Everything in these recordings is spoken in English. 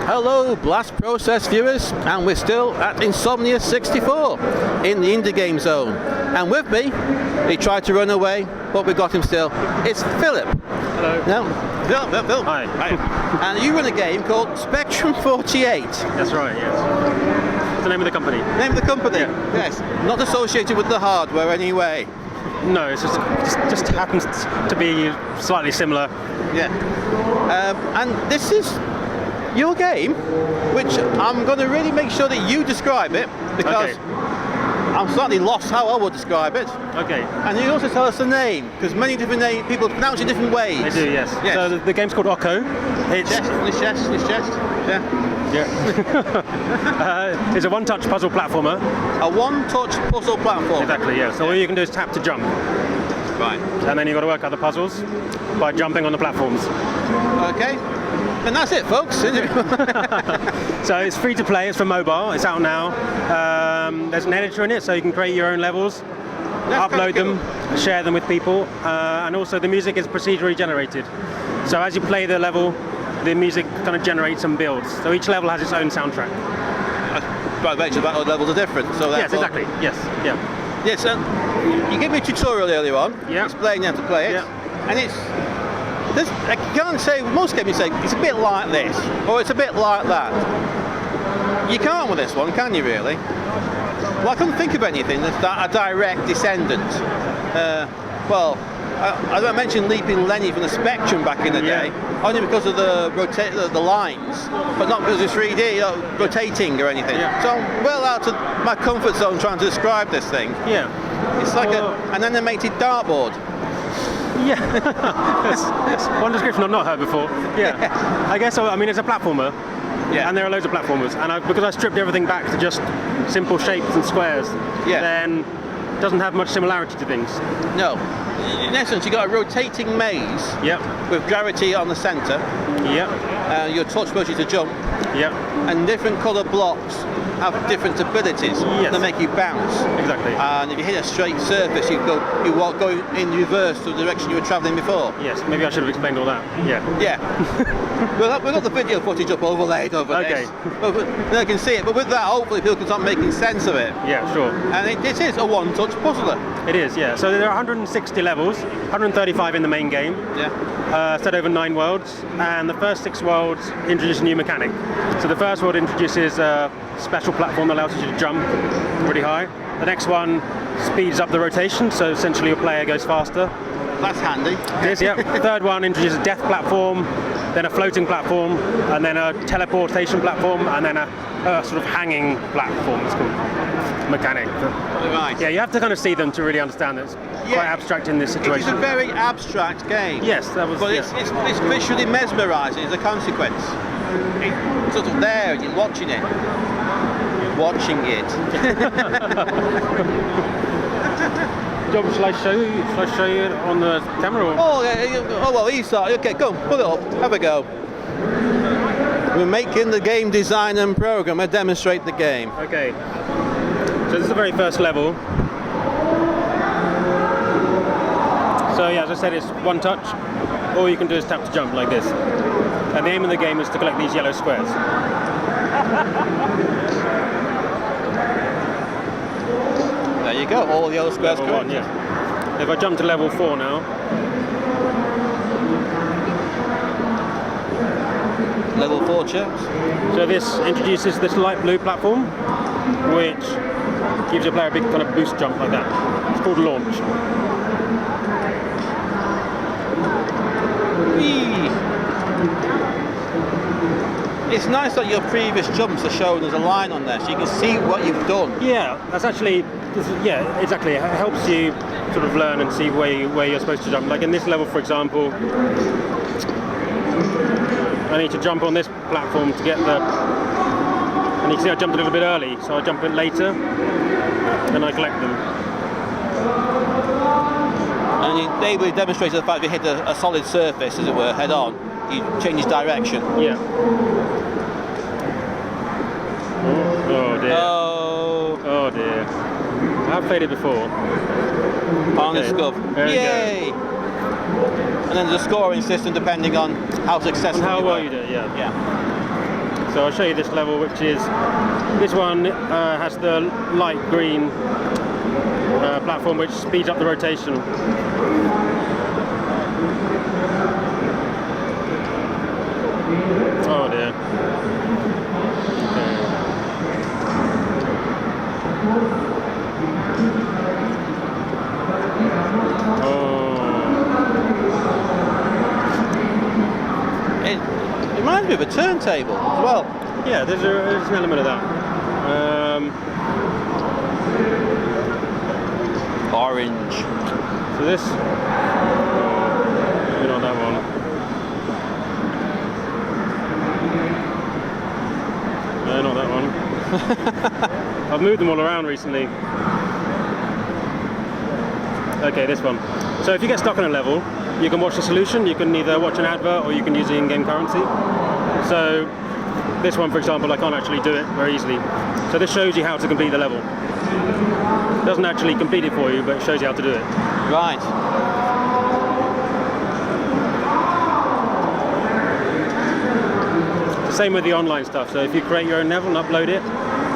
Hello Blast Process viewers, and we're still at Insomnia 64 in the Indie Game Zone. And with me, he tried to run away, but we got him still. It's Philip. Hello. No, Phil. Hi. And you run a game called Spectrum 48. That's right, yes. It's the name of the company. Name of the company? Yeah. Yes. Not associated with the hardware anyway. No, it's just happens to be slightly similar. Yeah. And this is your game, which I'm going to really make sure that you describe it, because I'm slightly lost how I would describe it. Okay. And you also tell us the name, because many different people pronounce it different ways. They do, yes. So the game's called OCO. It's chest. Yeah. It's a one-touch puzzle platformer. A one-touch puzzle platform. Exactly, yeah. So all you can do is tap to jump. Right. And then you've got to work out the puzzles by jumping on the platforms. Okay. And that's it, folks. So it's free to play, it's for mobile, it's out now. There's an editor in it, so you can create your own levels, upload them, share them with people, and also the music is procedurally generated. So as you play the level, the music kind of generates and builds. So each level has its own soundtrack. Right, mentioned that all levels are different. So yes, exactly. Yes, yeah. Yes, you gave me a tutorial earlier on, explaining how to play it, and I can't say, most games say it's a bit like this, or it's a bit like that. You can't with this one, can you really? Well, I couldn't think of anything that's a direct descendant. I mentioned Leaping Lenny from the Spectrum back in the day, only because of the lines, but not because of 3D, rotating or anything. Yeah. So I'm well out of my comfort zone trying to describe this thing. Yeah. It's like an animated dartboard. Yeah, that's one description I've not heard before. Yeah, I guess so. I mean, it's a platformer, and there are loads of platformers. And because I stripped everything back to just simple shapes and squares, then it doesn't have much similarity to things. No, in essence, you got a rotating maze. With gravity on the centre. Your touch allows you to jump. And different colour blocks have different abilities that make you bounce. Exactly. And if you hit a straight surface, you go in reverse to the direction you were travelling before. Yes, maybe I should have explained all that. Yeah. We've got the video footage up overlaid over this. But they can see it. But with that, hopefully people can start making sense of it. Yeah, sure. And it is a one-touch puzzler. It is, yeah. So there are 160 levels, 135 in the main game. Set over 9 worlds, and the first 6 worlds introduce a new mechanic. So the first world introduces a special platform that allows you to jump really high. The next one speeds up the rotation, so essentially your player goes faster. That's handy. It is, yeah. The third one introduces a death platform, then a floating platform, and then a teleportation platform, and then a sort of hanging platform. It's called mechanic. Right. Yeah, you have to kind of see them to really understand that it's quite abstract in this situation. It's a very abstract game. Yes, that was. But it's visually mesmerising as a consequence. It's sort of there, and you're watching it. Watching it. Shall I show you on the camera? Or? Oh well, you start. Okay, go on, pull it up. Have a go. We're making the game design and program and demonstrate the game. Okay. So this is the very first level. So yeah, as I said, it's one touch. All you can do is tap to jump like this. And the aim of the game is to collect these yellow squares. There you go, all the yellow squares level 1, yeah. If I jump to level 4 now. Level 4 checks. So this introduces this light blue platform, which gives your player a big kind of boost jump like that. It's called launch. It's nice that your previous jumps are shown as a line on there, so you can see what you've done. Yeah, that's actually, exactly. It helps you sort of learn and see where you're supposed to jump. Like in this level, for example, I need to jump on this platform to get and you can see I jumped a little bit early, so I jump a bit later, then I collect them. And they really demonstrated the fact that if you hit a solid surface, as it were, head on, you change direction. Yeah. Oh dear. Oh dear. I've played it before. On the scuff. Yay! And then there's a scoring system depending on how successful and how well you do, yeah. So I'll show you this level, which is, this one has the light green platform, which speeds up the rotation. Oh dear. Okay. It reminds me of a turntable as well. Yeah, there's an element of that. Orange. So this, maybe not that one. No, not that one. I've moved them all around recently. Okay, this one. So if you get stuck on a level, you can watch the solution. You can either watch an advert or you can use the in-game currency. So this one, for example, I can't actually do it very easily. So this shows you how to complete the level. It doesn't actually complete it for you, but it shows you how to do it. Right. Same with the online stuff. So if you create your own level and upload it,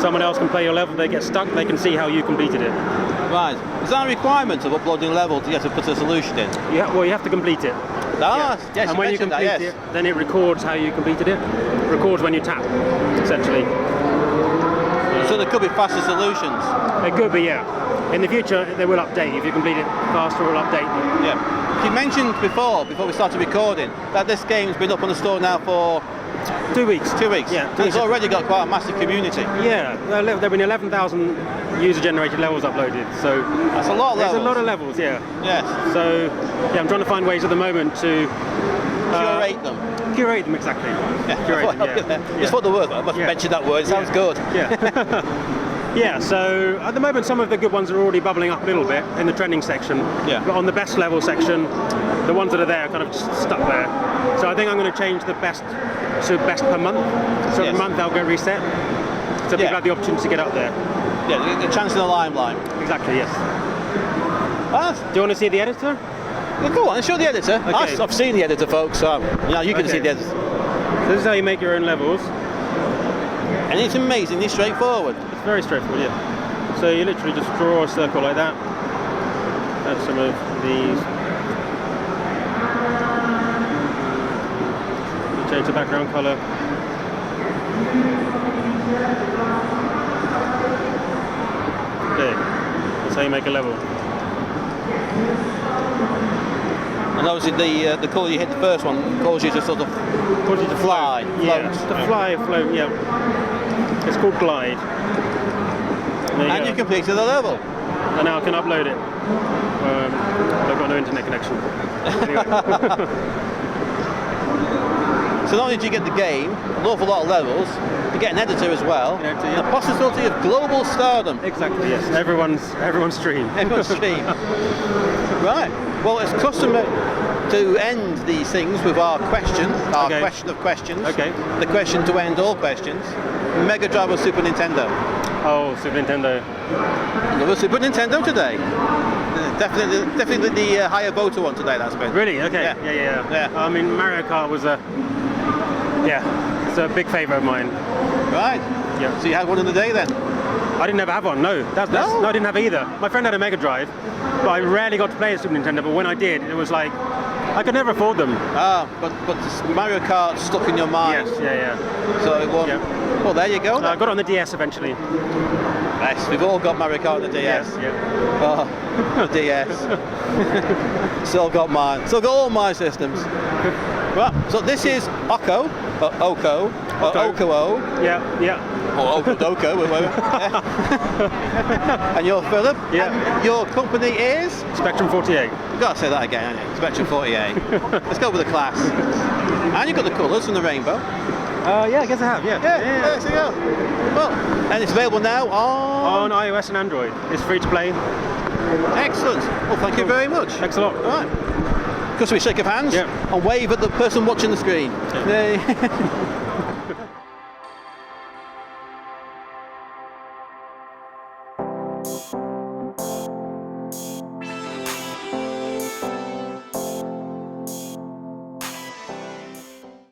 someone else can play your level, they get stuck, they can see how you completed it. Right. Is that a requirement of uploading a level to get to put a solution in? Yeah, well, you have to complete it. Ah, yes, and when you complete that, yes. it, then it records how you completed it. Records when you tap, essentially. So there could be faster solutions. It could be, yeah. In the future, they will update. If you complete it faster, it will update. Yeah. You mentioned before we started recording, that this game's been up on the store now for 2 weeks. 2 weeks. Yeah. And it's already got quite a massive community. Yeah, there have been 11,000 user-generated levels uploaded. So that's a lot of levels. There's a lot of levels, yeah. Yes. So yeah, I'm trying to find ways at the moment to curate them. Curate them, exactly. Yeah. Curate them, yeah. Just what the word. I must mention that word. It sounds good. Yeah. Yeah, so at the moment some of the good ones are already bubbling up a little bit in the trending section. Yeah. But on the best level section, the ones that are there are kind of just stuck there. So I think I'm going to change the best to best per month. So every month they'll get reset. So people have the opportunity to get up there. Yeah, the chance in the limelight. Exactly, yes. Do you want to see the editor? Well, go on, show the editor. Okay. I've seen the editor, folks, so you can see the editor. So this is how you make your own levels. And it's amazingly straightforward. It's very straightforward, yeah. So you literally just draw a circle like that. Add some of these. You change the background colour. There. That's how you make a level. And obviously the colour you hit the first one causes you to sort of fly. Yeah, to fly, float, yeah. It's called glide. And you completed the level. And now I can upload it. I've got no internet connection. Anyway. So not only do you get the game, an awful lot of levels, you get an editor as well, and the possibility of global stardom. Exactly, yes. Everyone's stream. Everyone's stream. Right. Well, it's customary to end these things with our question, question of questions. Okay. The question to end all questions. Mega Drive or Super Nintendo? Oh, Super Nintendo. Another Super Nintendo today. Definitely the higher voter one today, that's been. Really? Okay. Yeah. I mean, Mario Kart was it's a big favourite of mine. Right. Yeah. So you had one in the day then? I didn't ever have one, no. No, I didn't have either. My friend had a Mega Drive, but I rarely got to play a Super Nintendo, but when I did, it was like, I could never afford them. Ah, but Mario Kart stuck in your mind. Yes, yeah. So it won. Well, there you go. I got it on the DS eventually. Yes, we've all got Mario Kart on the DS. Yes, yeah. Oh, the DS. Still got mine. Still got all my systems. Right, so this is OCO, OCO. Yeah. Or Okodoko, whatever. And you're Philip. Yeah. And your company is? Spectrum 48. You've got to say that again, haven't you? Spectrum 48. Let's go with the class. And you've got the colours from the rainbow. Yeah, I guess I have, yeah. There you go. Well, and it's available now on iOS and Android. It's free to play. Excellent. Well, thank you very much. Thanks a lot. All right. Because we shake of hands and wave at the person watching the screen. Yeah.